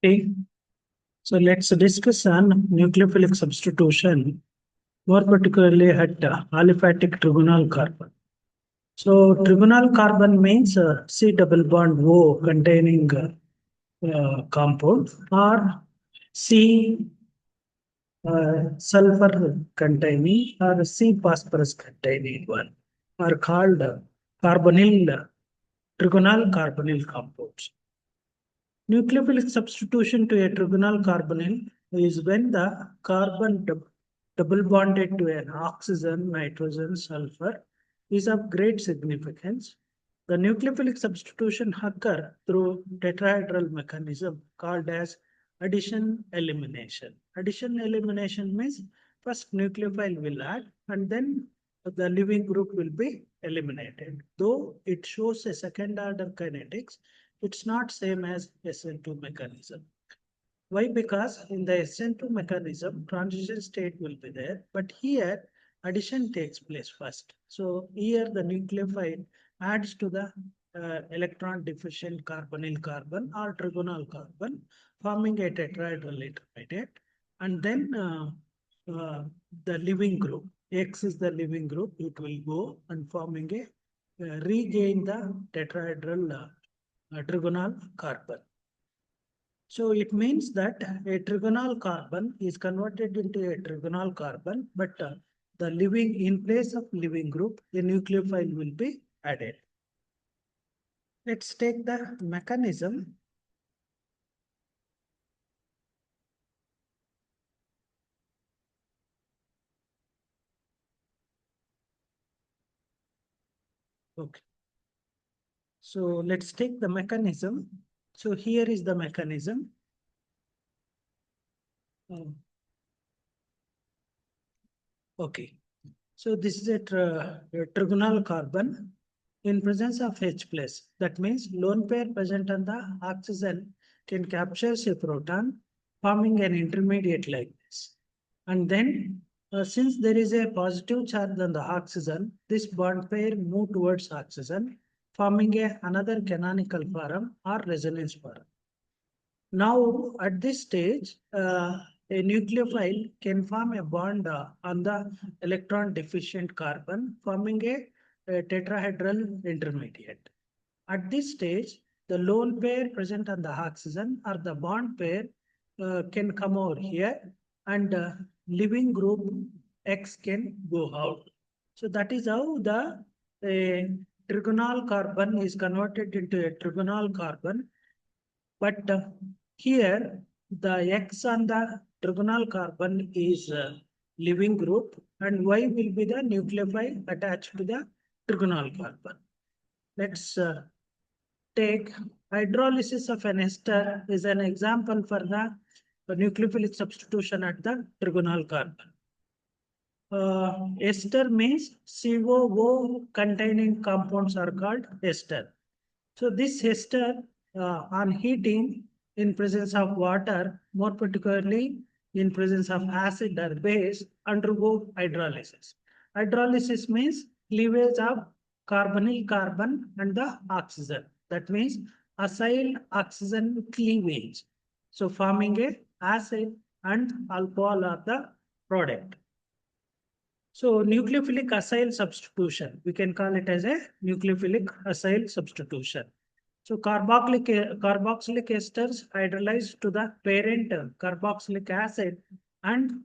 Okay, so let's discuss on nucleophilic substitution, more particularly at aliphatic trigonal carbon. So trigonal carbon means C double bond O containing compound or C sulfur containing or C phosphorus containing one are called carbonyl trigonal carbonyl compounds. Nucleophilic substitution to a trigonal carbonyl is when the carbon double bonded to an oxygen, nitrogen, sulfur is of great significance. The nucleophilic substitution occur through tetrahedral mechanism called as addition elimination. Addition elimination means first nucleophile will add and then the living group will be eliminated. Though it shows a second order kinetics, it's not same as SN2 mechanism. Why? Because in the SN2 mechanism, transition state will be there, but here addition takes place first. So here the nucleophile adds to the electron deficient carbonyl carbon or trigonal carbon, forming a tetrahedral intermediate, and then the living group, X is the living group, it will go and forming a regain the tetrahedral trigonal carbon. So it means that a trigonal carbon is converted into a trigonal carbon, but the living in place of living group, a nucleophile will be added. Let's take the mechanism. Okay. So let's take the mechanism. So here is the mechanism. Okay. So this is a trigonal carbon in presence of H plus. That means lone pair present on the oxygen can capture a proton, forming an intermediate like this. And then since there is a positive charge on the oxygen, this bond pair move towards oxygen, forming another canonical form or resonance form. Now, at this stage, a nucleophile can form a bond on the electron deficient carbon, forming a tetrahedral intermediate. At this stage, the lone pair present on the oxygen or the bond pair can come over here and living group X can go out. So that is how the trigonal carbon is converted into a trigonal carbon. But here, the X on the trigonal carbon is living group and Y will be the nucleophile attached to the trigonal carbon. Let's take hydrolysis of an ester is an example for the nucleophilic substitution at the trigonal carbon. Ester means COO containing compounds are called ester. So this ester on heating in presence of water, more particularly in presence of acid or base, undergo hydrolysis. Hydrolysis means cleavage of carbonyl carbon and the oxygen. That means acyl oxygen cleavage. So forming a acid and alcohol are the product. So nucleophilic acyl substitution, we can call it as a nucleophilic acyl substitution. So carboxylic esters hydrolyzed to the parent carboxylic acid and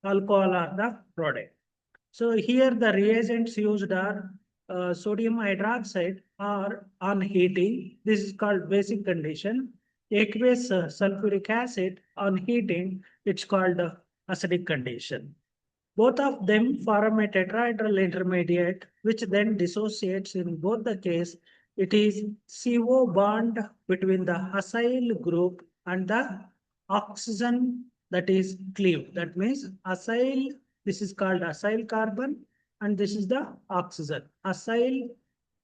alcohol are the product. So here the reagents used are sodium hydroxide or on heating. This is called basic condition. Aqueous sulfuric acid on heating, it's called acidic condition. Both of them form a tetrahedral intermediate, which then dissociates in both the case. It is CO bond between the acyl group and the oxygen that is cleaved. That means acyl, this is called acyl carbon, and this is the oxygen. Acyl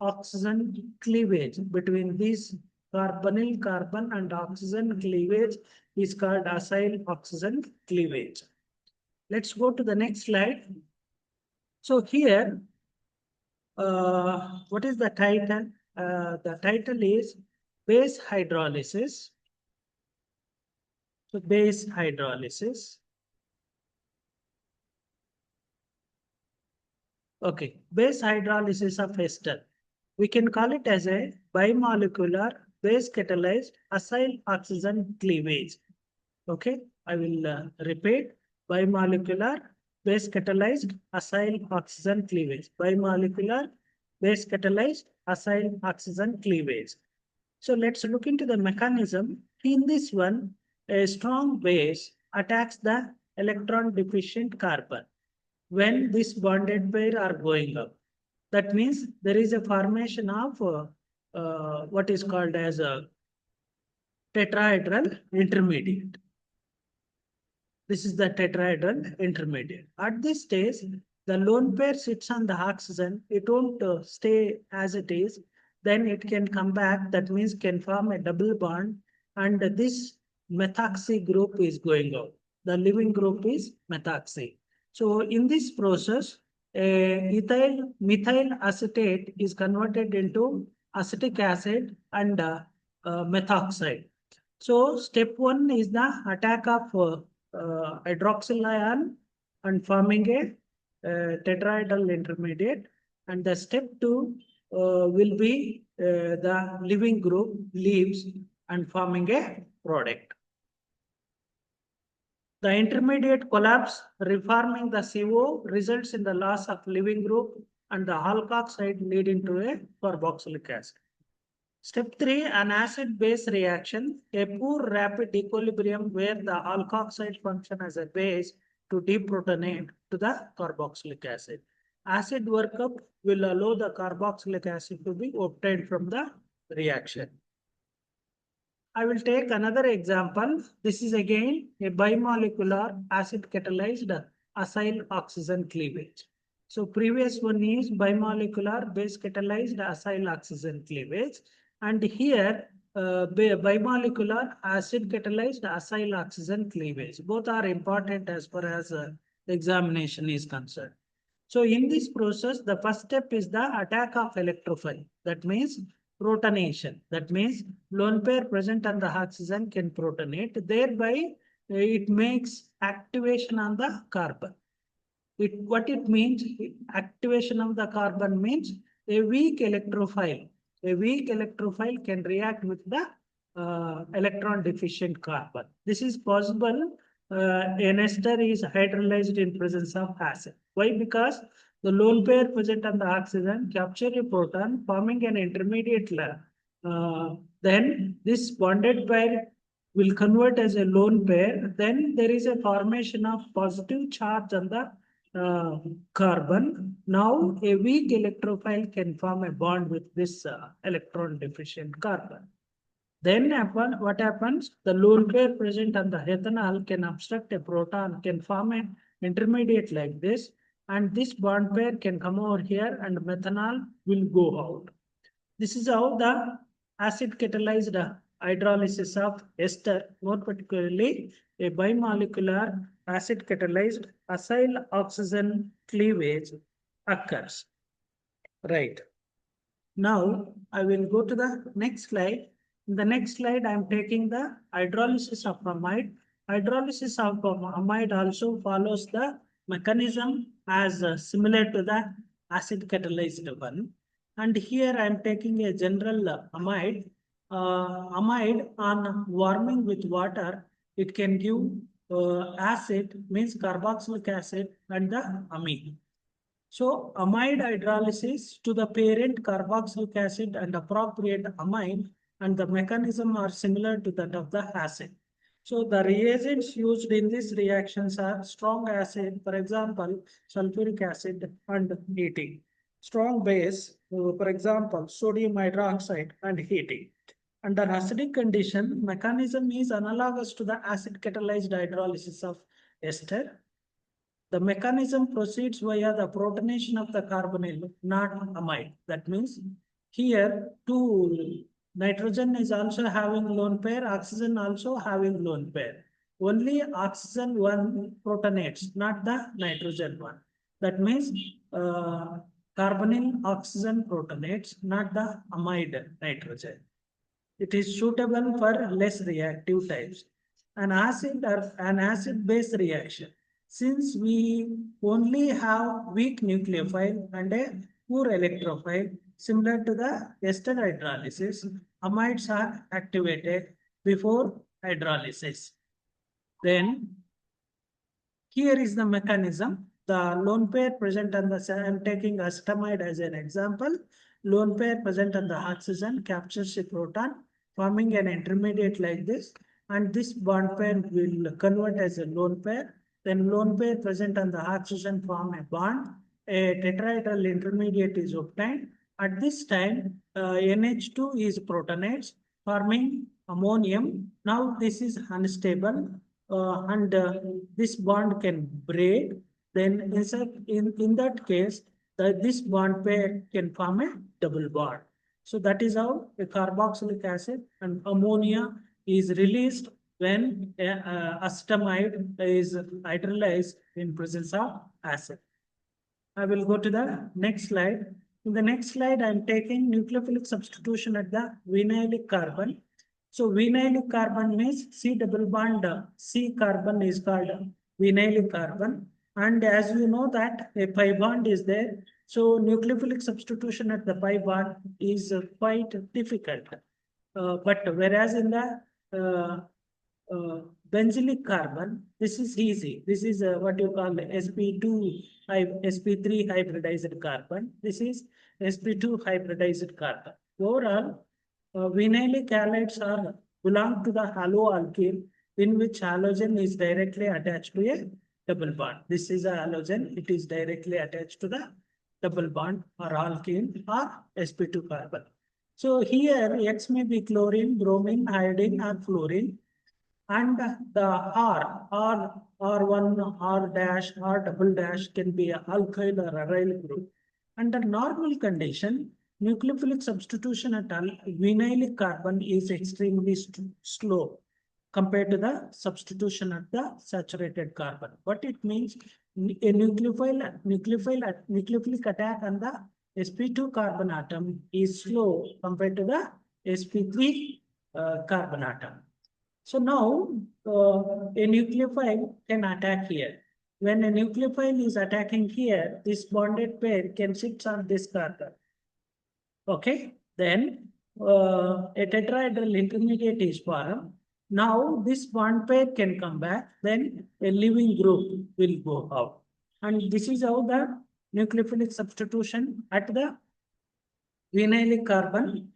oxygen cleavage between these carbonyl carbon and oxygen cleavage is called acyl oxygen cleavage. Let's go to the next slide. So here, what is the title? The title is base hydrolysis. So base hydrolysis. Okay, base hydrolysis of ester. We can call it as a bimolecular base catalyzed acyl oxygen cleavage. Okay, I will repeat bimolecular base catalyzed acyl oxygen cleavage. Bimolecular base catalyzed acyl oxygen cleavage. So let's look into the mechanism. In this one, a strong base attacks the electron deficient carbon when this bonded pair are going up. That means there is a formation of what is called as a tetrahedral intermediate. This is the tetrahedral intermediate. At this stage, the lone pair sits on the oxygen. It won't stay as it is. Then it can come back. That means can form a double bond. And this methoxy group is going out. The living group is methoxy. So in this process, methyl acetate is converted into acetic acid and methoxide. So step one is the attack of hydroxyl ion and forming a tetrahedral intermediate. And the step two will be the living group leaves and forming a product. The intermediate collapse, reforming the CO, results in the loss of living group and the alkoxide leading to a carboxylic acid. Step 3, an acid-base reaction, a poor rapid equilibrium where the alkoxide function as a base to deprotonate to the carboxylic acid. Acid workup will allow the carboxylic acid to be obtained from the reaction. I will take another example. This is again a bimolecular acid catalyzed acyl oxygen cleavage. So previous one is bimolecular base catalyzed acyl oxygen cleavage. And here bimolecular acid catalyzed acyl oxygen cleavage. Both are important as far as the examination is concerned. So in this process, the first step is the attack of electrophile. That means protonation. That means lone pair present on the oxygen can protonate. Thereby, it makes activation on the carbon. What it means, activation of the carbon means a weak electrophile. A weak electrophile can react with the electron deficient carbon. This is possible. An ester is hydrolyzed in presence of acid. Why? Because the lone pair present on the oxygen capture a proton, forming an intermediate layer. Then this bonded pair will convert as a lone pair. Then there is a formation of positive charge on the carbon. Now a weak electrophile can form a bond with this electron deficient carbon. Then what happens? The lone pair present on the ethanol can obstruct a proton, can form an intermediate like this, and this bond pair can come over here and methanol will go out. This is how the acid catalyzed hydrolysis of ester, more particularly a bimolecular acid catalyzed acyl oxygen cleavage occurs. Right. Now I will go to the next slide. In the next slide, I am taking the hydrolysis of amide. Hydrolysis of amide also follows the mechanism as similar to the acid catalyzed one. And here I am taking a general amide. Amide on warming with water, it can give acid, means carboxylic acid and the amine. So amide hydrolysis to the parent carboxylic acid and appropriate amine, and the mechanism are similar to that of the acid. So the reagents used in these reactions are strong acid, for example, sulfuric acid and heating. Strong base, for example, sodium hydroxide and heating. Under acidic condition, mechanism is analogous to the acid catalyzed hydrolysis of ester. The mechanism proceeds via the protonation of the carbonyl, not amide. That means here two nitrogen is also having lone pair, oxygen also having lone pair. Only oxygen one protonates, not the nitrogen one. That means carbonyl oxygen protonates, not the amide nitrogen. It is suitable for less reactive types. an acid or an acid-base reaction. Since we only have weak nucleophile and a poor electrophile, similar to the ester hydrolysis, amides are activated before hydrolysis. Then here is the mechanism. The lone pair present on the, I am taking acetamide as an example. Lone pair present on the oxygen captures a proton, forming an intermediate like this. And this bond pair will convert as a lone pair. Then lone pair present on the oxygen form a bond. A tetrahedral intermediate is obtained. At this time, NH2 is protonates, forming ammonium. Now this is unstable and this bond can break. Then in that case, this bond pair can form a double bond. So that is how a carboxylic acid and ammonia is released when acetamide is hydrolyzed in presence of acid. I will go to the next slide. In the next slide, I am taking nucleophilic substitution at the vinylic carbon. So vinylic carbon means C double bond C carbon is called vinylic carbon. And as you know that a pi bond is there. So nucleophilic substitution at the pi bond is quite difficult. But whereas in the benzylic carbon, this is easy. This is what you call sp2 sp3 hybridized carbon. This is sp2 hybridized carbon. Overall, vinylic halides are belong to the haloalkyl, in which halogen is directly attached to a double bond. This is a halogen. It is directly attached to the double bond or alkene or sp2 carbon. So here X may be chlorine, bromine, iodine, or fluorine. And the R1, R dash, R double dash can be an alkyl or aryl group. Under normal condition, nucleophilic substitution at vinylic carbon is extremely slow compared to the substitution at the saturated carbon. What it means, a nucleophilic attack on the sp2 carbon atom is slow compared to the sp3 carbon atom. So now a nucleophile can attack here. When a nucleophile is attacking here, this bonded pair can sit on this carbon. Okay, then a tetrahedral intermediate is formed. Now this bond pair can come back, then a leaving group will go out. And this is how the nucleophilic substitution at the vinylic carbon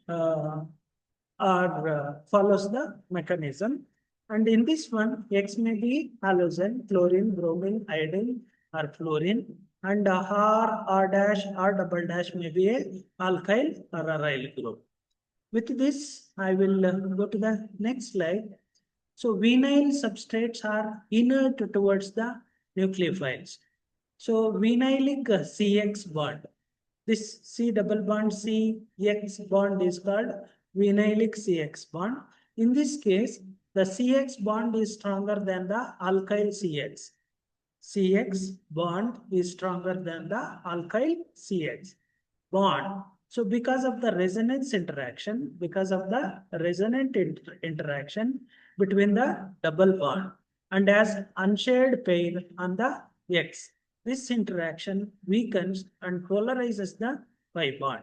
follows the mechanism. And in this one, X may be halogen, chlorine, bromine, iodine, or fluorine. And R dash, R double dash may be a alkyl or aryl group. With this, I will go to the next slide. So vinyl substrates are inert towards the nucleophiles. So vinylic CX bond. This C double bond CX bond is called vinylic CX bond. In this case, the CX bond is stronger than the alkyl CX. CX bond is stronger than the alkyl CX bond. So because of the resonance interaction, interaction between the double bond and as unshared pair on the X, this interaction weakens and polarizes the pi bond.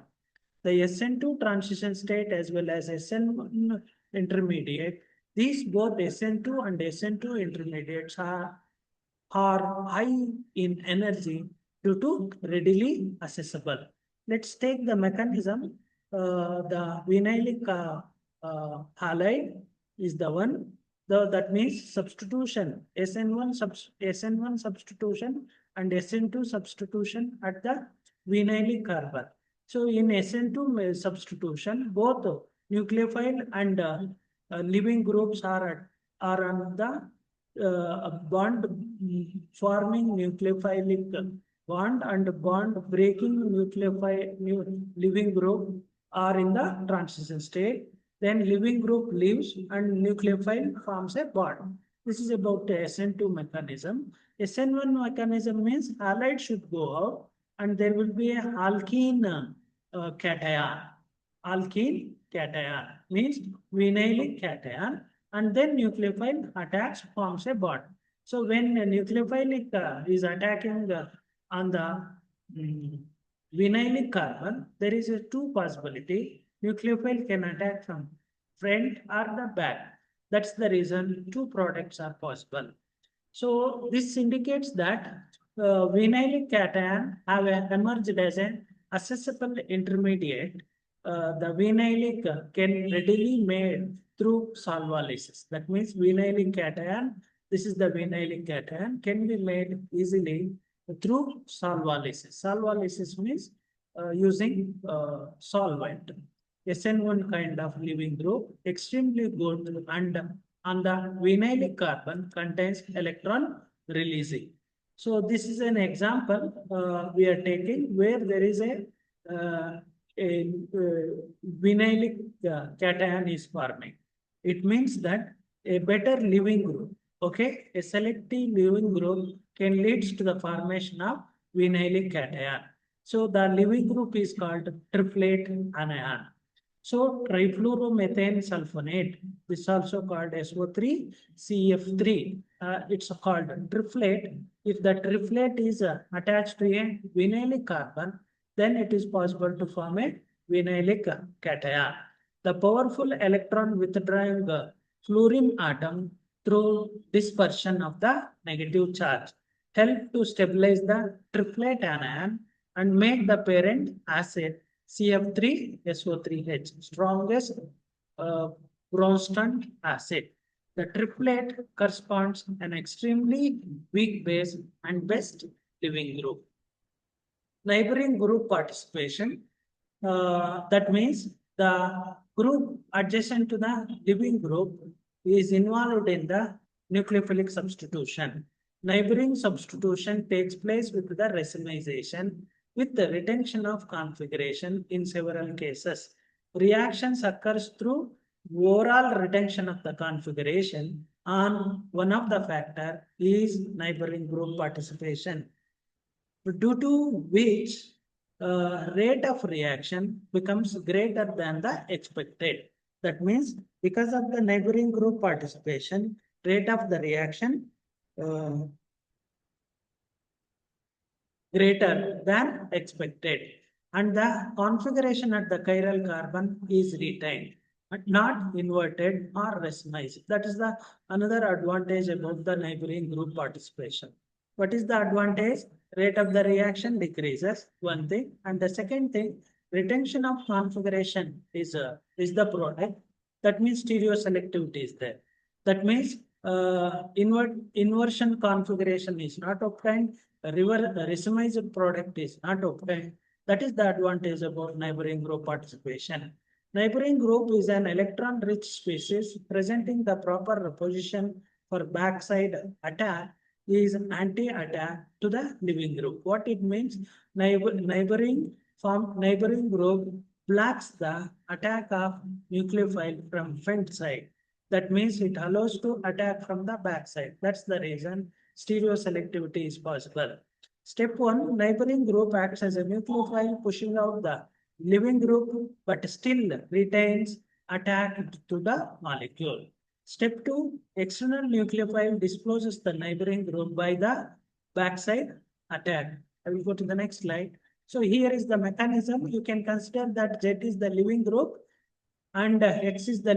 The SN2 transition state as well as SN1 intermediate, these both SN2 and SN2 intermediates are high in energy due to readily accessible. Let's take the mechanism. The vinylic halide is the one. That means substitution, SN1 substitution and SN2 substitution at the vinylic carbon. So in SN2 substitution, both nucleophile and leaving groups are on the bond forming nucleophilic bond and bond breaking leaving group are in the transition state. Then leaving group leaves and nucleophile forms a bond. This is about the SN2 mechanism. SN1 mechanism means halide should go out and there will be a alkene cation. Alkene cation means vinylic cation and then nucleophile attacks, forms a bond. So when a nucleophile is attacking on the mm, vinylic carbon, there is a two possibility. Nucleophile can attack from front or the back. That's the reason two products are possible. So this indicates that vinylic cation have emerged as an accessible intermediate. The vinylic can readily made through solvolysis. That means vinylic cation, this is the vinylic cation, can be made easily through solvolysis. Solvolysis means using solvent. SN1 kind of living group, extremely good, and on the vinylic carbon contains electron releasing. So this is an example we are taking where there is uh, a vinylic cation is forming. It means that a better living group, okay, a selective living group can lead to the formation of vinylic cation. So the living group is called triplet anion. So trifluoromethane sulfonate, this is also called SO3 CF3. It's called triplet. If the triplet is attached to a vinylic carbon, then it is possible to form a vinylic cation. The powerful electron withdrawing fluorine atom through dispersion of the negative charge help to stabilize the triplet anion and make the parent acid CF3SO3H, strongest Bronston acid. The triplet corresponds an extremely weak base and best living group. Neighboring group participation, that means the group adjacent to the living group is involved in the nucleophilic substitution. Neighboring substitution takes place with the racemization with the retention of configuration in several cases. Reactions occurs through overall retention of the configuration on one of the factor is neighboring group participation, due to which rate of reaction becomes greater than the expected. That means because of the neighboring group participation, rate of the reaction greater than expected, and the configuration at the chiral carbon is retained but not inverted or racemized. That is the another advantage about the neighboring group participation. What is the advantage? Rate of the reaction decreases, one thing, and the second thing, retention of configuration is the product. That means stereoselectivity is there. That means inversion configuration is not obtained, racemized product is not obtained. That is the advantage about neighboring group participation. Neighboring group is an electron-rich species presenting the proper position for backside attack is anti-attack to the living group. What it means? Neighboring group blocks the attack of nucleophile from front side. That means it allows to attack from the back side. That's the reason stereoselectivity is possible. Step 1, neighboring group acts as a nucleophile pushing out the living group but still retains attack to the molecule. Step 2, external nucleophile discloses the neighboring group by the backside attack. I will go to the next slide. So here is the mechanism. You can consider that Z is the living group and X is the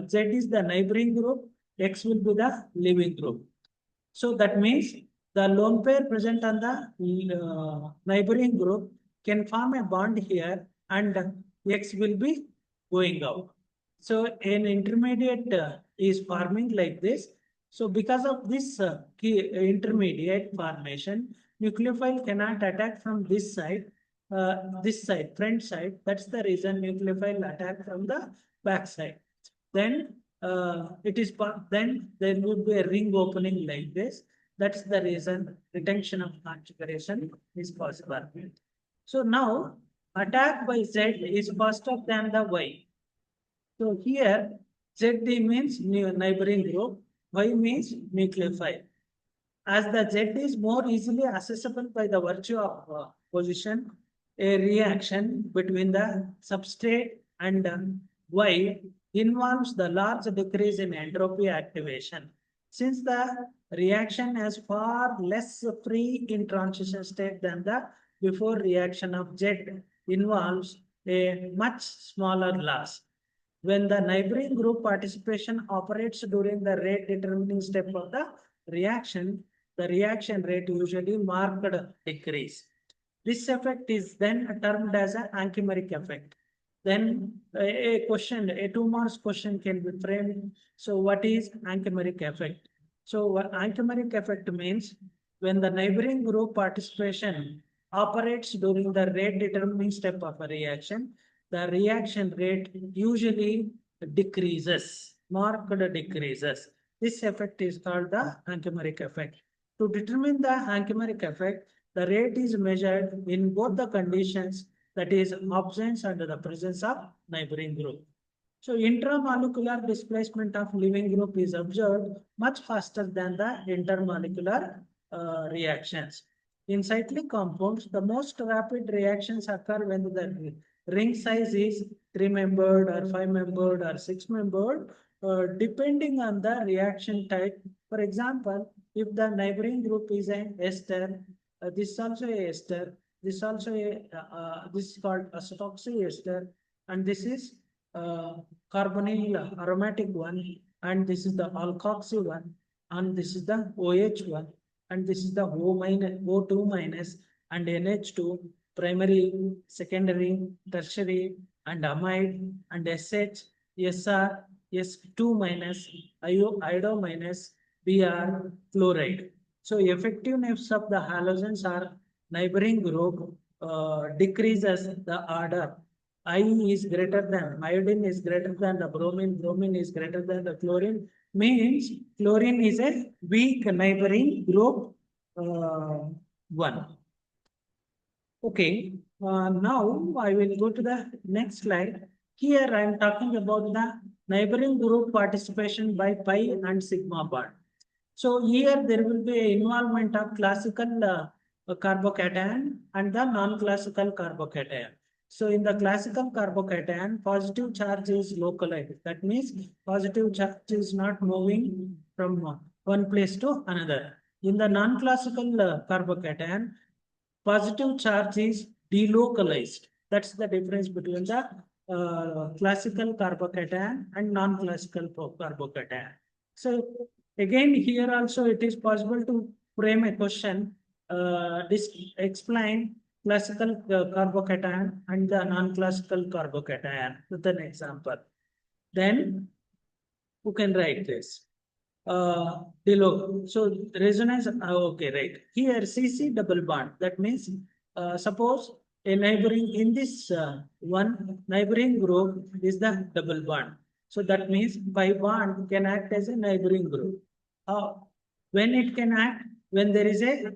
Z is the neighboring group. X will be the living group. So that means the lone pair present on the neighboring group can form a bond here and X will be going out. So an intermediate is forming like this. So because of this intermediate formation, nucleophile cannot attack from this side, front side. That's the reason nucleophile attack from the back side. Then then there would be a ring opening like this. That's the reason retention of configuration is possible. So now attack by Z is faster than the Y. So here ZD means neighboring group, Y means nucleophile. As the Z is more easily accessible by the virtue of position, a reaction between the substrate and Y involves the large decrease in entropy activation. Since the reaction has far less free in transition state than the before reaction of Z involves a much smaller loss. When the neighboring group participation operates during the rate determining step of the reaction rate usually marked decrease. This effect is then termed as an anchimeric effect. Then a question, a 2 marks question can be framed. So what is anchimeric effect? So what anchimeric effect means when the neighboring group participation operates during the rate determining step of a reaction, the reaction rate usually decreases, marked decreases. This effect is called the anchimeric effect. To determine the anchimeric effect, the rate is measured in both the conditions, that is absence and the presence of neighboring group. So intramolecular displacement of living group is observed much faster than the intermolecular reactions. In cyclic compounds, the most rapid reactions occur when the ring size is 3-membered or 5-membered or 6-membered, depending on the reaction type. For example, if the neighboring group is an ester, this is also a ester, this also a this is called acetoxy ester, and this is carbonyl aromatic one, and this is the alkoxy one, and this is the OH one, and this is the O2 minus and NH2, primary, secondary, tertiary, and amide, and SH, SR, S2 minus, IO minus, Br, fluoride. So effectiveness of the halogens are neighboring group decreases the order. I is greater than, iodine is greater than the bromine, bromine is greater than the chlorine, means chlorine is a weak neighboring group 1. Okay, now I will go to the next slide. Here I am talking about the neighboring group participation by pi and sigma bond. So here there will be an involvement of classical carbocation and the non-classical carbocation. So in the classical carbocation, positive charge is localized. That means positive charge is not moving from one place to another. In the non-classical carbocation, positive charge is delocalized. That's the difference between the classical carbocation and non-classical carbocation. So again, here also it is possible to frame a question, explain classical carbocation and the non-classical carbocation with an example. Then who can write this? Below. So resonance, okay, right. Here CC double bond. That means suppose a neighboring in this one neighboring group is the double bond. So that means pi bond can act as a neighboring group. When it can act, when there is a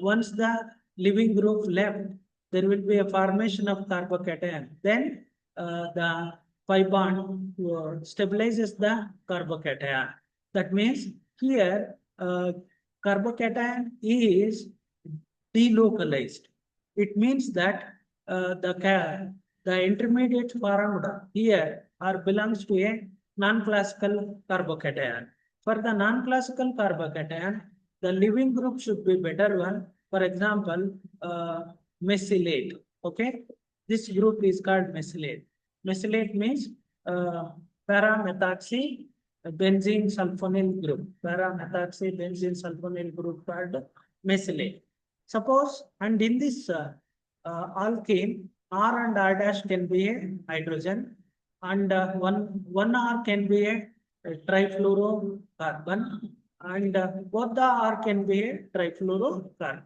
once the living group left, there will be a formation of carbocation. Then the pi bond stabilizes the carbocation. That means here carbocation is delocalized. It means that the intermediate formed here belongs to a non-classical carbocation. For the non-classical carbocation, the living group should be better one. For example, mesylate. Okay, this group is called mesylate. Mesylate means paramethoxy benzene sulfonyl group. Paramethoxy benzene sulfonyl group called mesylate. Suppose, and in this alkene, R and R dash can be a hydrogen, and one R can be a trifluorocarbon, and both the R can be a trifluorocarbon.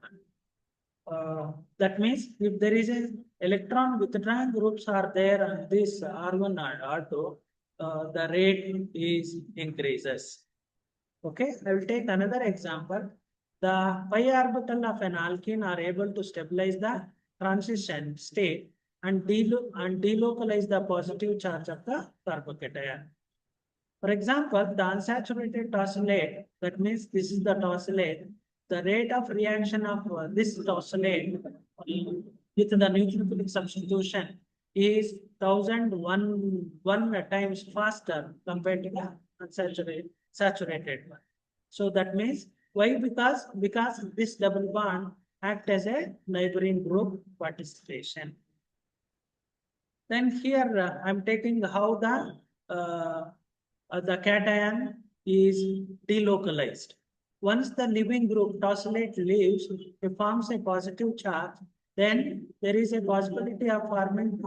That means if there is a electron withdrawing groups are there on this R1 and R2, the rate is increases. Okay, I will take another example. The pi orbital of an alkene are able to stabilize the transition state and delocalize the positive charge of the carbocation. For example, the unsaturated tosylate, that means this is the tosylate, the rate of reaction of this tosylate with the nucleophilic substitution is 1,001 times faster compared to the saturated one. So that means why? Because this double bond act as a neighboring group participation. Then here I'm taking how the cation is delocalized. Once the leaving group tosylate leaves, it forms a positive charge, then there is a possibility of forming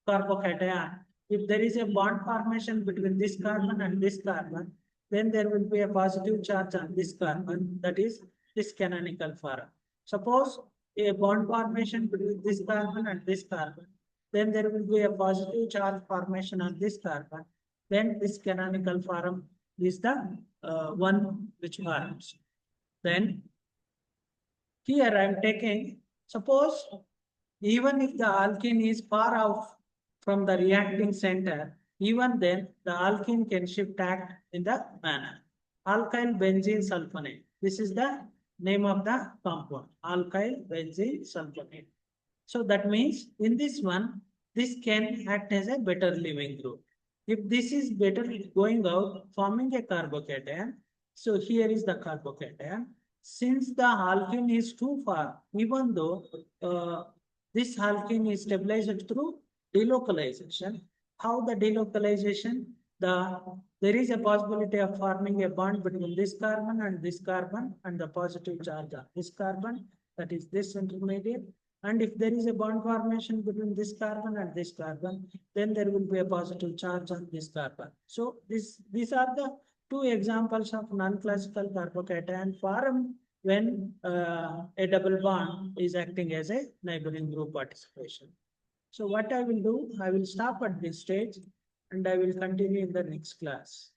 carbocation. If there is a bond formation between this carbon and this carbon, then there will be a positive charge on this carbon, that is this canonical form. Suppose a bond formation between this carbon and this carbon, then there will be a positive charge formation on this carbon, then this canonical form is the one which forms. Then here I am taking, suppose even if the alkene is far off from the reacting center, even then the alkene can shift act in the manner. Alkyl benzene sulfonate. This is the name of the compound, alkyl benzene sulfonate. So that means in this one, this can act as a better leaving group. If this is better going out, forming a carbocation, so here is the carbocation. Since the alkene is too far, even though this alkene is stabilized through delocalization, how the delocalization? There is a possibility of forming a bond between this carbon and the positive charge on this carbon, that is this intermediate. And if there is a bond formation between this carbon and this carbon, then there will be a positive charge on this carbon. So these are the two examples of non-classical carbocation formed when a double bond is acting as a neighboring group participation. So what I will do, I will stop at this stage and I will continue in the next class.